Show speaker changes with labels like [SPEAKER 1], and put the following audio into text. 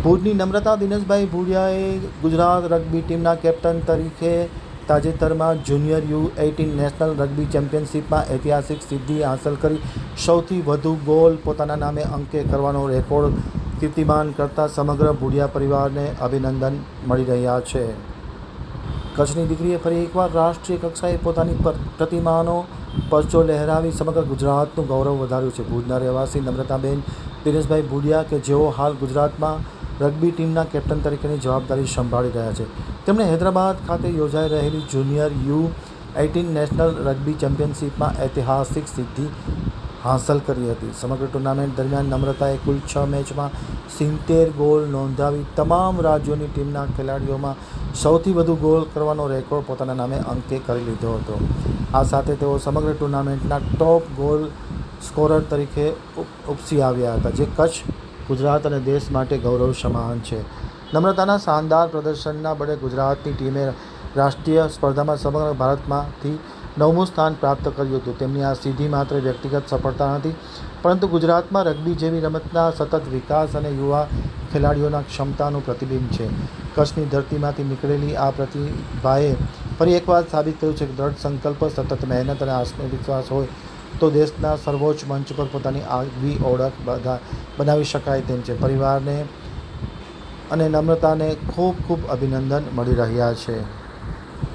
[SPEAKER 1] ભુજની નમ્રતા દિનેશભાઈ ભુડિયાએ ગુજરાત રગ્બી ટીમના કેપ્ટન તરીકે તાજેતરમાં જુનિયર U18 નેશનલ રગ્બી ચેમ્પિયનશિપમાં ઐતિહાસિક સિદ્ધિ હાંસલ કરી સૌથી વધુ ગોલ પોતાના નામે અંકે કરવાનો રેકોર્ડ કીર્તિમાન કરતા સમગ્ર ભુડિયા પરિવારને અભિનંદન મળી રહ્યા છે. કચ્છની દીકરીએ ફરી એકવાર રાષ્ટ્રીય કક્ષાએ પોતાની પ્રતિમાનો પરચો લહેરાવી સમગ્ર ગુજરાતનું ગૌરવ વધાર્યું છે. ભુજના રહેવાસી નમ્રતાબેન દિનેશભાઈ ભુડિયા કે જેઓ હાલ ગુજરાતમાં રગ્બી ટીમના કેપ્ટન તરીકેની જવાબદારી સંભાળી રહ્યા છે, તેમણે હૈદરાબાદ ખાતે યોજાઈ રહેલી જુનિયર U18 નેશનલ રગ્બી ચેમ્પિયનશિપમાં ઐતિહાસિક સિદ્ધિ હાંસલ કરી હતી. સમગ્ર ટુર્નામેન્ટ દરમિયાન નમ્રતાએ કુલ 6 મેચમાં 70 ગોલ નોંધાવી તમામ રાજ્યોની ટીમના ખેલાડીઓમાં સૌથી વધુ ગોલ કરવાનો રેકોર્ડ પોતાના નામે અંકે કરી લીધો હતો. આ સાથે તેઓ સમગ્ર ટુર્નામેન્ટના ટોપ ગોલ સ્કોરર તરીકે ઉપસી આવ્યા હતા, જે કચ્છ, ગુજરાત અને દેશ માટે ગૌરવ સમાન છે. નમ્રતાના શાનદાર પ્રદર્શનના બળે ગુજરાતની ટીમે રાષ્ટ્રીય સ્પર્ધામાં સમગ્ર ભારતમાંથી 9મું સ્થાન પ્રાપ્ત કર્યું હતું. તેમની આ સિદ્ધિ માત્ર વ્યક્તિગત સફળતા નથી, પરંતુ ગુજરાતમાં રગ્બી જેવી રમતના સતત વિકાસ અને યુવા ખેલાડીઓના ક્ષમતાનું પ્રતિબિંબ છે. કચ્છની ધરતીમાંથી નીકળેલી આ પ્રતિભાએ ફરી એકવાર સાબિત કર્યું છે કે દ્રઢ સંકલ્પ, સતત મહેનત અને આત્મવિશ્વાસ હોય તો દેશના સર્વોચ્ચ મંચ પર પોતાની આગવી ઓળખ બનાવી શકાય તેમ છે. પરિવારને અને નમ્રતાને ખૂબ ખૂબ અભિનંદન મળી રહ્યા છે.